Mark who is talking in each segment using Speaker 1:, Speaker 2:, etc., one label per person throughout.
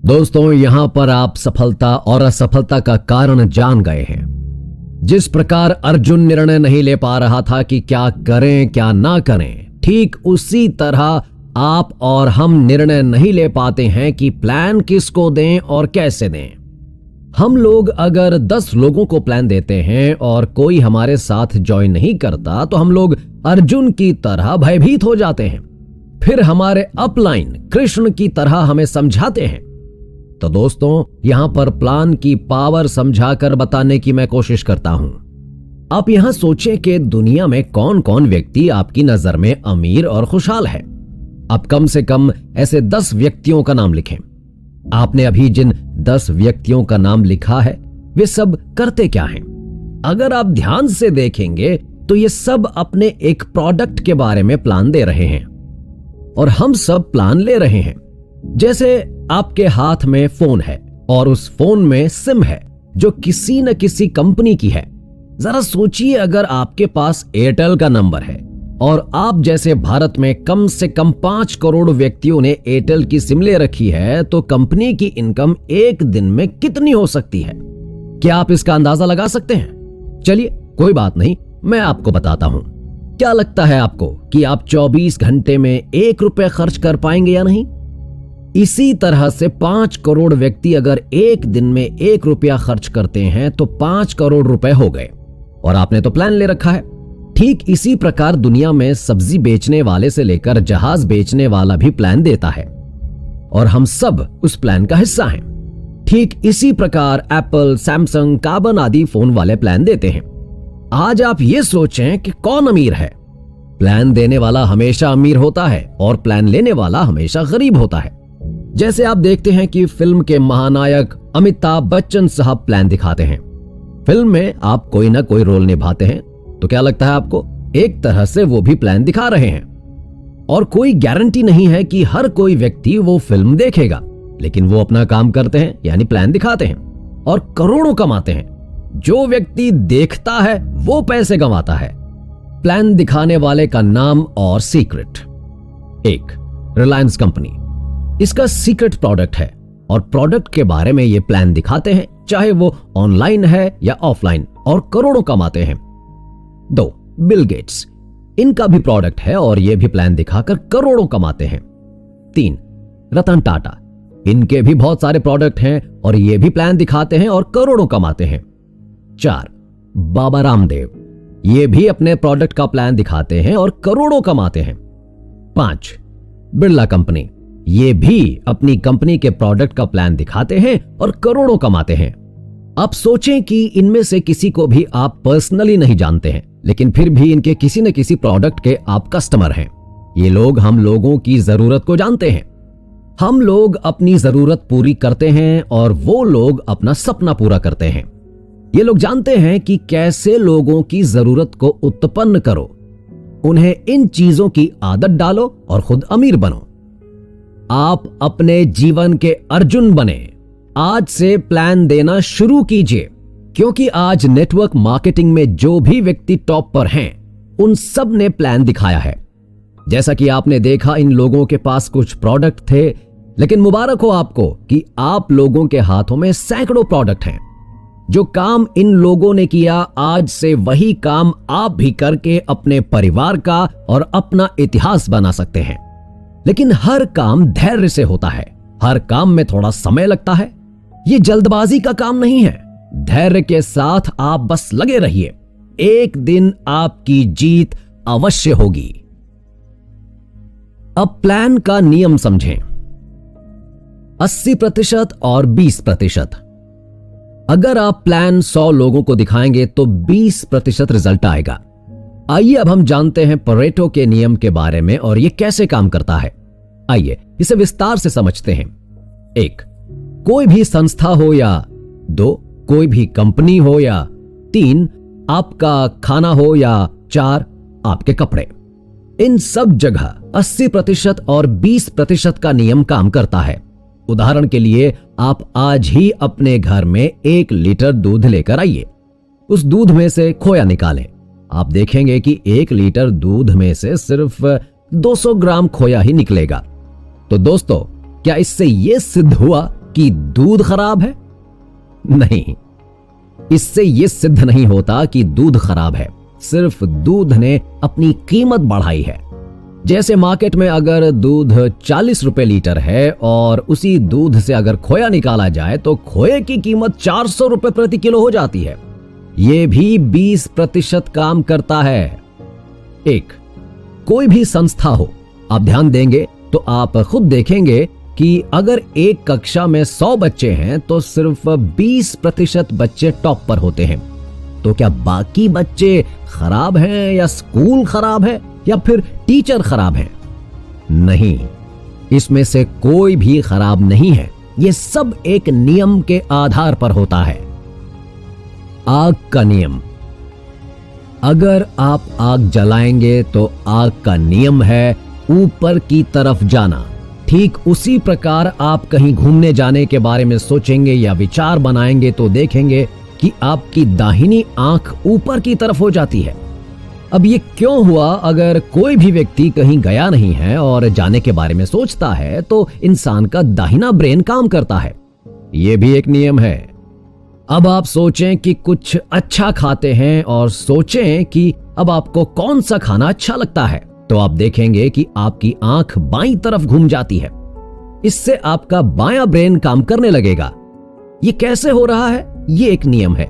Speaker 1: दोस्तों, यहां पर आप सफलता और असफलता का कारण जान गए हैं। जिस प्रकार अर्जुन निर्णय नहीं ले पा रहा था कि क्या करें क्या ना करें, ठीक उसी तरह आप और हम निर्णय नहीं ले पाते हैं कि प्लान किसको दें और कैसे दें। हम लोग अगर 10 लोगों को प्लान देते हैं और कोई हमारे साथ ज्वाइन नहीं करता तो हम लोग अर्जुन की तरह भयभीत हो जाते हैं। फिर हमारे अपलाइन कृष्ण की तरह हमें समझाते हैं। तो दोस्तों, यहां पर प्लान की पावर समझाकर बताने की मैं कोशिश करता हूं। आप यहां सोचें कि दुनिया में कौन कौन व्यक्ति आपकी नजर में अमीर और खुशहाल है। आप कम से कम ऐसे 10 व्यक्तियों का नाम लिखें। आपने अभी जिन 10 व्यक्तियों का नाम लिखा है वे सब करते क्या हैं? अगर आप ध्यान से देखेंगे तो ये सब अपने एक प्रोडक्ट के बारे में प्लान दे रहे हैं और हम सब प्लान ले रहे हैं। जैसे आपके हाथ में फोन है और उस फोन में सिम है जो किसी न किसी कंपनी की है। जरा सोचिए, अगर आपके पास एयरटेल का नंबर है और आप जैसे भारत में कम से कम 5 करोड़ व्यक्तियों ने एयरटेल की सिम ले रखी है तो कंपनी की इनकम एक दिन में कितनी हो सकती है? क्या आप इसका अंदाजा लगा सकते हैं? चलिए, कोई बात नहीं, मैं आपको बताता हूं। क्या लगता है आपको कि आप 24 घंटे में 1 रुपए खर्च कर पाएंगे या नहीं? इसी तरह से 5 करोड़ व्यक्ति अगर एक दिन में 1 रुपया खर्च करते हैं तो 5 करोड़ रुपए हो गए और आपने तो प्लान ले रखा है। ठीक इसी प्रकार दुनिया में सब्जी बेचने वाले से लेकर जहाज बेचने वाला भी प्लान देता है और हम सब उस प्लान का हिस्सा हैं। ठीक इसी प्रकार एप्पल, सैमसंग, कार्बन आदि फोन वाले प्लान देते हैं। आज आप ये सोचें कि कौन अमीर है? प्लान देने वाला हमेशा अमीर होता है और प्लान लेने वाला हमेशा गरीब होता है। जैसे आप देखते हैं कि फिल्म के महानायक अमिताभ बच्चन साहब प्लान दिखाते हैं। फिल्म में आप कोई ना कोई रोल निभाते हैं तो क्या लगता है आपको? एक तरह से वो भी प्लान दिखा रहे हैं और कोई गारंटी नहीं है कि हर कोई व्यक्ति वो फिल्म देखेगा, लेकिन वो अपना काम करते हैं यानी प्लान दिखाते हैं और करोड़ों कमाते हैं। जो व्यक्ति देखता है वो पैसे कमाता है। प्लान दिखाने वाले का नाम और सीक्रेट। 1. रिलायंस कंपनी। इसका सीक्रेट प्रोडक्ट है और प्रोडक्ट के बारे में ये प्लान दिखाते हैं, चाहे वो ऑनलाइन है या ऑफलाइन, और करोड़ों कमाते हैं। 2. Bill Gates. इनका भी प्रोडक्ट है और ये भी प्लान दिखाकर करोड़ों कमाते हैं। 3. रतन टाटा। इनके भी बहुत सारे प्रोडक्ट हैं और ये भी प्लान दिखाते हैं और करोड़ों कमाते हैं। 4. बाबा रामदेव। ये भी अपने प्रोडक्ट का प्लान दिखाते हैं और करोड़ों कमाते हैं। 5. बिरला कंपनी। ये भी अपनी कंपनी के प्रोडक्ट का प्लान दिखाते हैं और करोड़ों कमाते हैं। आप सोचें कि इनमें से किसी को भी आप पर्सनली नहीं जानते हैं, लेकिन फिर भी इनके किसी न किसी प्रोडक्ट के आप कस्टमर हैं। ये लोग हम लोगों की जरूरत को जानते हैं। हम लोग अपनी जरूरत पूरी करते हैं और वो लोग अपना सपना पूरा करते हैं। ये लोग जानते हैं कि कैसे लोगों की जरूरत को उत्पन्न करो, उन्हें इन चीजों की आदत डालो और खुद अमीर बनो। आप अपने जीवन के अर्जुन बने। आज से प्लान देना शुरू कीजिए, क्योंकि आज नेटवर्क मार्केटिंग में जो भी व्यक्ति टॉप पर हैं, उन सब ने प्लान दिखाया है। जैसा कि आपने देखा, इन लोगों के पास कुछ प्रोडक्ट थे, लेकिन मुबारक हो आपको कि आप लोगों के हाथों में सैकड़ों प्रोडक्ट हैं। जो काम इन लोगों ने किया, आज से वही काम आप भी करके अपने परिवार का और अपना इतिहास बना सकते हैं। लेकिन हर काम धैर्य से होता है। हर काम में थोड़ा समय लगता है। ये जल्दबाजी का काम नहीं है। धैर्य के साथ आप बस लगे रहिए। एक दिन आपकी जीत अवश्य होगी। अब प्लान का नियम समझें। 80% और 20%। अगर आप प्लान 100 लोगों को दिखाएंगे तो 20% रिजल्ट आएगा। आइए अब हम जानते हैं परेटो के नियम के बारे में और ये कैसे काम करता है। आइए इसे विस्तार से समझते हैं। 1. कोई भी संस्था हो या 2. कोई भी कंपनी हो या 3. आपका खाना हो या 4. आपके कपड़े। इन सब जगह 80% और 20% का नियम काम करता है। उदाहरण के लिए, आप आज ही अपने घर में 1 लीटर दूध लेकर आइए। उस दूध में से खोया निकालें। आप देखेंगे कि 1 लीटर दूध में से सिर्फ 200 ग्राम खोया ही निकलेगा। तो दोस्तों, क्या इससे यह सिद्ध हुआ कि दूध खराब है? नहीं, इससे यह सिद्ध नहीं होता कि दूध खराब है, सिर्फ दूध ने अपनी कीमत बढ़ाई है। जैसे मार्केट में अगर दूध 40 रुपए लीटर है और उसी दूध से अगर खोया निकाला जाए तो खोए की कीमत 400 रुपए प्रति किलो हो जाती है। यह भी 20% काम करता है। एक, कोई भी संस्था हो, आप ध्यान देंगे तो आप खुद देखेंगे कि अगर एक कक्षा में 100 बच्चे हैं तो सिर्फ 20% बच्चे टॉप पर होते हैं। तो क्या बाकी बच्चे खराब हैं या स्कूल खराब है या फिर टीचर खराब है? नहीं, इसमें से कोई भी खराब नहीं है। यह सब एक नियम के आधार पर होता है। आग का नियम। अगर आप आग जलाएंगे तो आग का नियम है ऊपर की तरफ जाना। ठीक उसी प्रकार आप कहीं घूमने जाने के बारे में सोचेंगे या विचार बनाएंगे तो देखेंगे कि आपकी दाहिनी आंख ऊपर की तरफ हो जाती है। अब ये क्यों हुआ? अगर कोई भी व्यक्ति कहीं गया नहीं है और जाने के बारे में सोचता है तो इंसान का दाहिना ब्रेन काम करता है। यह भी एक नियम है। अब आप सोचें कि कुछ अच्छा खाते हैं और सोचें कि अब आपको कौन सा खाना अच्छा लगता है, तो आप देखेंगे कि आपकी आंख बाईं तरफ घूम जाती है। इससे आपका बायां ब्रेन काम करने लगेगा। ये कैसे हो रहा है? ये एक नियम है।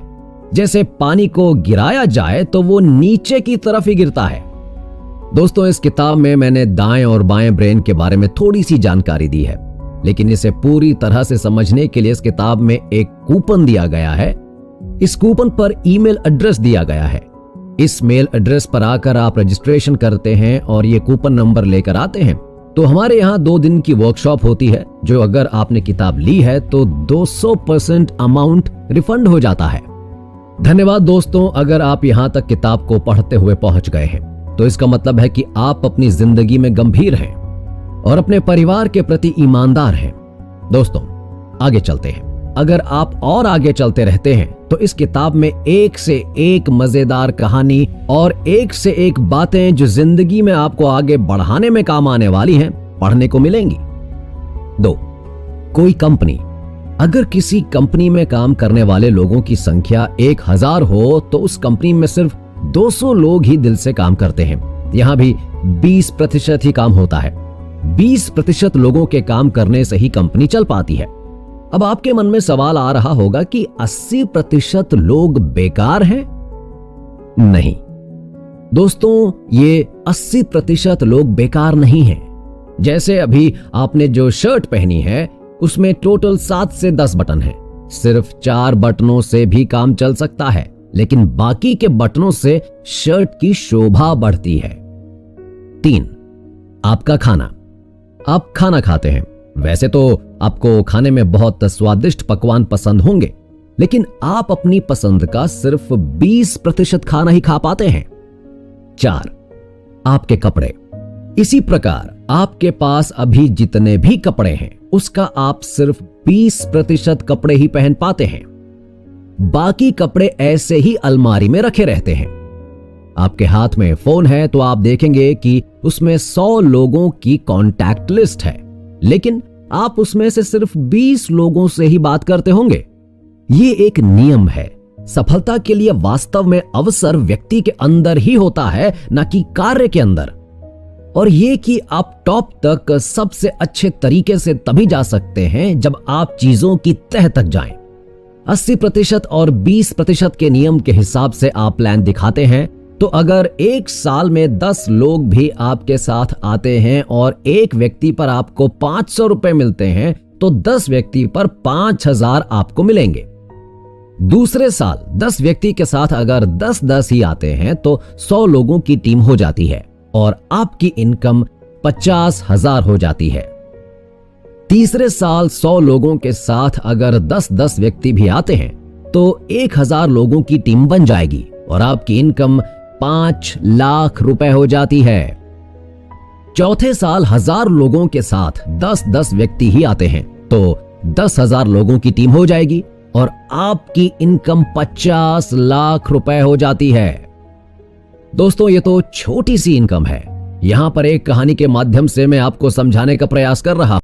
Speaker 1: जैसे पानी को गिराया जाए तो वो नीचे की तरफ ही गिरता है। दोस्तों, इस किताब में मैंने दाएं और बाएं ब्रेन के बारे में थोड़ी सी जानकारी दी है, लेकिन इसे पूरी तरह से समझने के लिए इस किताब में एक कूपन दिया गया है। इस कूपन पर ईमेल एड्रेस दिया गया है। इस मेल एड्रेस पर आकर आप रजिस्ट्रेशन करते हैं और ये कूपन नंबर लेकर आते हैं तो हमारे यहाँ 2 दिन की वर्कशॉप होती है, जो अगर आपने किताब ली है तो 200% अमाउंट रिफंड हो जाता है। धन्यवाद दोस्तों, अगर आप यहाँ तक किताब को पढ़ते हुए पहुंच गए हैं तो इसका मतलब है कि आप अपनी जिंदगी में गंभीर हैं और अपने परिवार के प्रति ईमानदार हैं। दोस्तों, आगे चलते हैं। अगर आप और आगे चलते रहते हैं तो इस किताब में एक से एक मजेदार कहानी और एक से एक बातें जो जिंदगी में आपको आगे बढ़ाने में काम आने वाली हैं, पढ़ने को मिलेंगी। 2, कोई कंपनी। अगर किसी कंपनी में काम करने वाले लोगों की संख्या 1000 हो तो उस कंपनी में सिर्फ 200 लोग ही दिल से काम करते हैं। यहां भी 20% ही काम होता है। 20% लोगों के काम करने से ही कंपनी चल पाती है। अब आपके मन में सवाल आ रहा होगा कि 80% लोग बेकार हैं? नहीं दोस्तों, ये 80% लोग बेकार नहीं हैं। जैसे अभी आपने जो शर्ट पहनी है उसमें टोटल 7 से 10 बटन हैं। सिर्फ 4 बटनों से भी काम चल सकता है, लेकिन बाकी के बटनों से शर्ट की शोभा बढ़ती है। 3, आपका खाना। आप खाना खाते हैं। वैसे तो आपको खाने में बहुत स्वादिष्ट पकवान पसंद होंगे, लेकिन आप अपनी पसंद का सिर्फ 20% खाना ही खा पाते हैं। 4, आपके कपड़े। इसी प्रकार आपके पास अभी जितने भी कपड़े हैं उसका आप सिर्फ 20% कपड़े ही पहन पाते हैं। बाकी कपड़े ऐसे ही अलमारी में रखे रहते हैं। आपके हाथ में फोन है तो आप देखेंगे कि उसमें 100 लोगों की कॉन्टैक्ट लिस्ट है, लेकिन आप उसमें से सिर्फ 20 लोगों से ही बात करते होंगे। ये एक नियम है। सफलता के लिए वास्तव में अवसर व्यक्ति के अंदर ही होता है, न कि कार्य के अंदर। और ये कि आप टॉप तक सबसे अच्छे तरीके से तभी जा सकते हैं जब आप चीजों की तह तक जाएं। 80% और 20% के नियम के हिसाब से आप प्लान दिखाते हैं तो अगर एक साल में 10 लोग भी आपके साथ आते हैं और एक व्यक्ति पर आपको 500 रुपए मिलते हैं तो 10 व्यक्ति पर 5000 आपको मिलेंगे। दूसरे साल 10 व्यक्ति के साथ अगर 10-10 ही आते हैं तो 100 लोगों की टीम हो जाती है और आपकी इनकम 50,000 हो जाती है। तीसरे साल 100 लोगों के साथ अगर 10-10 व्यक्ति भी आते हैं तो 1000 लोगों की टीम बन जाएगी और आपकी इनकम 5 लाख रुपए हो जाती है। चौथे साल 1000 लोगों के साथ 10-10 व्यक्ति ही आते हैं तो 10,000 लोगों की टीम हो जाएगी और आपकी इनकम 50 लाख रुपए हो जाती है। दोस्तों, ये तो छोटी सी इनकम है। यहां पर एक कहानी के माध्यम से मैं आपको समझाने का प्रयास कर रहा हूं।